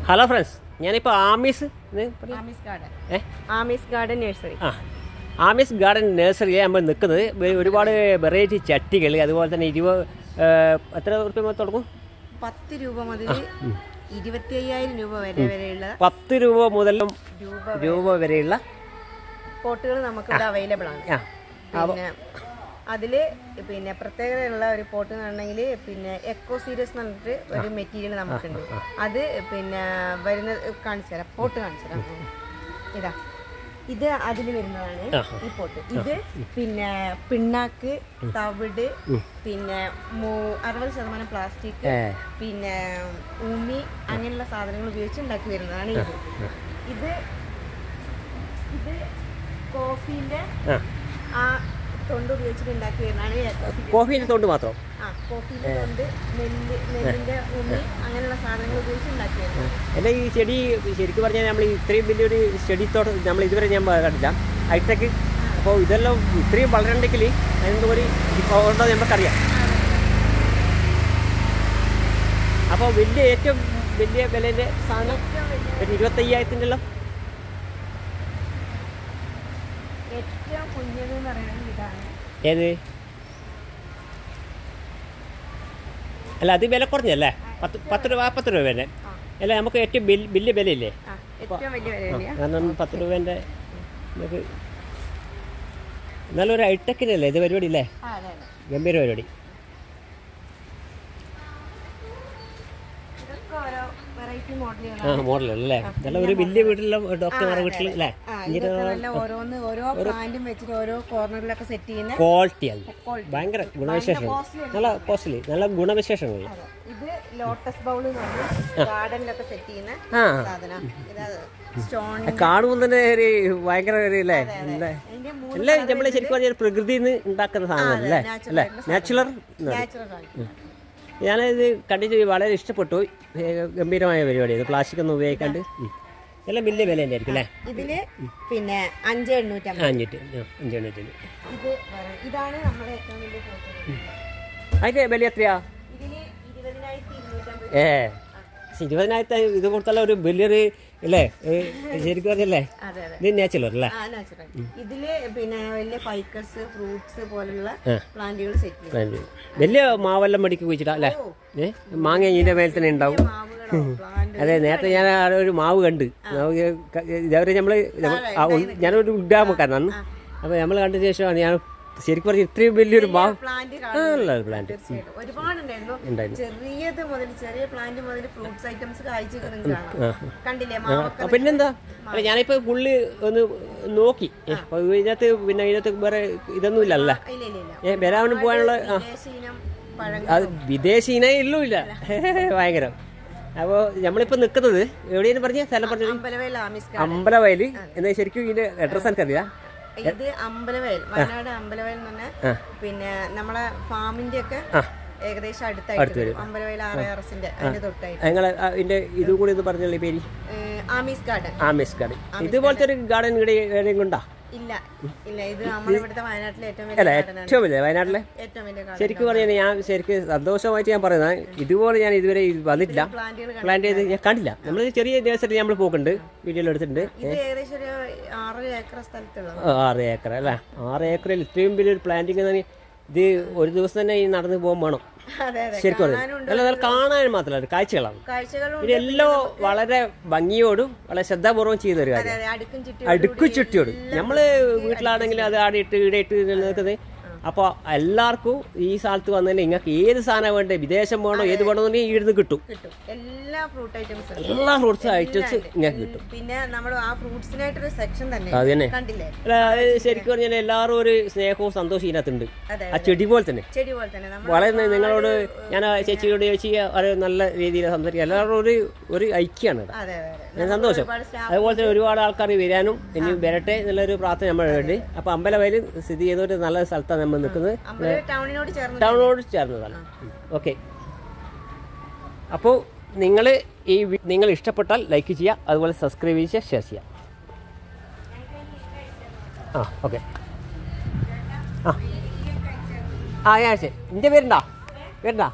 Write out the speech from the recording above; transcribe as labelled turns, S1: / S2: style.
S1: Hello friends, ഞാനിപ്പോൾ Ami's garden നഴ്സറിയിൽ നമ്മൾ നിൽക്കുന്നത്. ഒരുപാട് വെറൈറ്റി ചട്ടികൾ, അതുപോലെ തന്നെ എത്ര രൂപ തുടങ്ങും?
S2: 10 രൂപ മുതൽ 25,000 രൂപ വരെയുള്ള
S1: 10 രൂപ മുതൽ രൂപ വരെയുള്ള
S2: പോട്ടുകൾ നമുക്ക് ഇവിടെ അവൈലബിൾ ആണ്. പിന്നെ അതിൽ പ്രത്യേകതയുള്ള ഒരു പോട്ട് എന്ന് പറഞ്ഞെങ്കിൽ എക്കോ സീരീസ് എന്ന് പറഞ്ഞിട്ട് ഒരു മെറ്റീരിയൽ നമുക്കുണ്ട്. അത് വരുന്ന കാണിച്ചു തരാം, പോട്ട് കാണിച്ചു തരാം. ഇതാ, ഇത് അതിൽ വരുന്നതാണ് ഈ പോട്ട്. ഇത് പിണ്ണാക്ക്, തവിട്, 60% പ്ലാസ്റ്റിക്, ഉമി, അങ്ങനെയുള്ള സാധനങ്ങൾ ഉപയോഗിച്ച് ഉണ്ടാക്കി വരുന്നതാണ് ഇത്. ഇത് ഇത് കോഫീന്റെ ആ തൊണ്ട് ഉപയോഗിച്ചിട്ട് ഉണ്ടാക്കി വരുന്നതാണ്.
S1: കോഫീന്റെ തൊണ്ട് മാത്രം?
S2: കോഫീന്റെ തൊണ്ട്, നെല്ലിന്റെ ഉമി, അങ്ങനെയുള്ള സാധനങ്ങൾ ഉപയോഗിച്ച് ഉണ്ടാക്കി വരുന്നത്.
S1: അല്ല, ഈ ചെടി ശരിക്കും പറഞ്ഞാൽ നമ്മൾ ഇത്രയും വലിയൊരു ചെടിത്തോട്ടം നമ്മൾ ഇതുവരെ ഞാൻ കണ്ടില്ല, ഹൈടെക്. അപ്പോൾ ഇതെല്ലാം ഇത്രയും വളരണ്ടെങ്കിൽ അതിനൊരു ഉണ്ടോ നമുക്കറിയാം. അപ്പോൾ ഏറ്റവും വലിയ വിലൻ്റെ സാധനം ഒരു 25,000
S2: ഏറ്റവും കുഞ്ഞതെന്ന് പറയുന്നത് ഇതാണ്.
S1: ഏത്? അല്ല, അത് വില കുറഞ്ഞല്ലേ? 10 രൂപ തന്നെ അല്ല, നമുക്ക് ഏറ്റവും വലിയ വിലയില്ലേ? കാരണം 10 രൂപേൻ്റെ നമുക്ക് നല്ലൊരു ഹൈടെക്കിനല്ലേ ഇത് പരിപാടി അല്ലേ? ഗംഭീര പരിപാടി. മോഡലല്ലേ? നല്ല ഒരു വലിയ വീട്ടിലുള്ള ഡോക്ടർമാരുടെ വീട്ടിൽ അല്ലേ? ക്വാളിറ്റിയാണ്, ഭയങ്കര ഗുണവിശേഷം, നല്ല കോസ്റ്റ്ലി, നല്ല ഗുണവിശേഷങ്ങൾ.
S2: ഇത് ലോട്ടസ് ബൗൾ ഗാർഡനിലൊക്കെ സെറ്റ് ചെയ്യുന്ന സാധനം.
S1: കാണുമ്പോൾ തന്നെ ഒരു ഭയങ്കര അല്ലേ? അല്ലേ, നമ്മള് ശരിക്കും പറഞ്ഞാൽ പ്രകൃതിയിൽ നിന്ന് ഉണ്ടാക്കുന്ന സാധനം അല്ലേ? അല്ലേ, നാച്ചുറൽ. ഞാനത് കണ്ടിട്ട് വളരെ ഇഷ്ടപ്പെട്ടു. ഗംഭീരമായ പരിപാടിയാണ്. പ്ലാസ്റ്റിക് ഒന്നും ഉപയോഗിക്കാണ്ട് എല്ലാം വലിയ വില തന്നെ ആയിരിക്കും അല്ലേ?
S2: ഇതില് 5,850. ഇതാണ് നമ്മുടെ ഏറ്റവും വലിയ ഫോട്ടോ.
S1: അതിന്റെ വില എത്രയാ? 20,000 ഇത് കൊടുത്തല്ല ഒരു വലിയൊരു അല്ലേ? ശരിക്കും പറഞ്ഞല്ലേ ഇത് നാച്ചുറൽ അല്ലേ?
S2: ഇതില് വലിയ ഫൈക്കസ്, ഫ്രൂട്ട്സ് പോലുള്ള പ്ലാന്റുകൾ സെറ്റ് ചെയ്യും.
S1: വലിയ മാവെല്ലാം മടിക്ക് കുഴിച്ചിട്ടാ അല്ലേ? മാങ്ങ ഇതിന്റെ മേലെ തന്നെ ഉണ്ടാവും. അതെ, നേരത്തെ ഞാൻ ഒരു മാവ് കണ്ട്. ഇതേവരെ ഞാനൊരു ഉഡാമക്കാരനാണ്. അപ്പോൾ നമ്മൾ കണ്ടതിന് ശേഷമാണ് ഞാൻ ശരിക്കും പറഞ്ഞ ഇത്രയും വലിയൊരു മാവ് പ്ലാന്റ്
S2: ഒരുപാടുണ്ടായിരുന്നു. ചെറിയത് മുതൽ ചെറിയ പ്ലാന്റ് മുതൽ ഫ്രൂട്ട്സ് ഐറ്റംസ് കണ്ടില്ലേ?
S1: പിന്നെന്താ, അല്ല ഞാനിപ്പോ പുള്ളി ഒന്ന് നോക്കി. ഇതിനകത്ത് ഇതിനകത്ത് വേറെ ഇതൊന്നും ഇല്ലല്ലേ? വരാനും പോകാനുള്ള വിദേശി ഇനേ ഇല്ല. ഭയങ്കരം. അപ്പോൾ നമ്മളിപ്പോൾ നിൽക്കുന്നത് എവിടെയാണ് പറഞ്ഞ സ്ഥലം? പറഞ്ഞത് അമ്പലവയൽ. എന്നാൽ ശരിക്കും ഇതിന്റെ അഡ്രസ് എനിക്കറിയാം.
S2: ഇത് അമ്പലവയൽ, വയനാട് അമ്പലവയൽ എന്ന് പറഞ്ഞാൽ നമ്മളെ ഫാമിന്റെ ഒക്കെ ഏകദേശം അടുത്തായിട്ട് വരും. അമ്പലവയൽ RRSന്റെ അതിന്റെ തൊട്ടായിട്ട്.
S1: ഇത് കൂടി ഒന്ന് പറഞ്ഞ പേര്?
S2: ആമീസ് ഗാർഡൻ.
S1: ആമീസ് ഗാർഡൻ. ഇതുപോലത്തെ ഒരു ഗാർഡൻ ഇവിടെ എവിടെയെങ്കിലും ഉണ്ടോ?
S2: ഇല്ല, ഇത് നമ്മുടെ ഇവിടുത്തെ വയനാട്ടിലെ ഏറ്റവും
S1: വലിയ വയനാട്ടിലെ ശരിക്കും പറഞ്ഞാൽ ഞാൻ ശരിക്കും സന്തോഷമായിട്ട് ഞാൻ പറയുന്നത്, ഇതുപോലെ ഞാൻ ഇതുവരെ വന്നിട്ടില്ല, പ്ലാന്റ് ചെയ്ത് ഞാൻ കണ്ടില്ല. നമ്മൾ ചെറിയ നഴ്സറി നമ്മൾ പോകുന്നുണ്ട്, വീഡിയോയിൽ എടുത്തിട്ടുണ്ട്. 6 ഏക്കർ അല്ലേ? 6 ഏക്കറിൽ ഇത്രയും വലിയൊരു പ്ലാന്റിങ്. ഇത് ഒരു ദിവസം തന്നെ ഈ നടന്നു പോകാൻ വേണം ശരിക്കും പറഞ്ഞാൽ. അല്ല, കാണാൻ മാത്രമല്ല, കാഴ്ചകളാണ്. ഇതെല്ലാം വളരെ ഭംഗിയോടും വളരെ ശ്രദ്ധാപൂർവ്വം ചെയ്തൊരു കാര്യം. അടുക്കും ചുറ്റിയോടും നമ്മള് വീട്ടിലാണെങ്കിലും അത് ആടിയിട്ട് ഈടയിട്ട് നിൽക്കുന്നത്. അപ്പോൾ എല്ലാവർക്കും ഈ സ്ഥലത്ത് വന്നതിന് നിങ്ങൾക്ക് ഏത് സാധനം വേണ്ടേ, വിദേശം വേണോ ഏത് വേണമെന്നുണ്ടെങ്കിൽ ഇവിടുന്ന് കിട്ടും.
S2: എല്ലാ ഫ്രൂട്ട്സ്
S1: ഐറ്റംസ് നിങ്ങൾക്ക് കിട്ടും.
S2: പിന്നെ നമ്മൾ ആ ഫ്രൂട്ട്സിനായിട്ടൊരു സെക്ഷൻ തന്നെ.
S1: അത് തന്നെ ശരിക്കും പറഞ്ഞാൽ എല്ലാവരും ഒരു സ്നേഹവും സന്തോഷവും ഇതിനകത്തുണ്ട്. ആ ചെടി പോലെ തന്നെ വളരെ. നിങ്ങളോട് ഞാൻ ചേച്ചിയോട് ചോദിച്ച് അത് നല്ല രീതിയിൽ സംസാരിക്കുക. എല്ലാവരും ഒരു ഐക്യമാണ്. സന്തോഷം. അതുപോലെ തന്നെ ഒരുപാട് ആൾക്കാർ വരാനും ഇനി വരട്ടെ എന്നുള്ളൊരു പ്രാർത്ഥന നമ്മളുണ്ട്. അപ്പോൾ അമ്പലവയൽ സ്ഥിതി ചെയ്തൊരു നല്ല സ്ഥലത്താണ് നമ്മൾ നിൽക്കുന്നത്. ടൗണിനോട് ചേർന്നതാണ്. ഓക്കെ, അപ്പോൾ നിങ്ങൾ ഇഷ്ടപ്പെട്ടാൽ ലൈക്ക് ചെയ്യുക, അതുപോലെ സബ്സ്ക്രൈബ് ചെയ്യുക, ഷെയർ ചെയ്യുക. ഓക്കെ. ഞാൻ ശരി. എൻ്റെ പേരുണ്ടാ?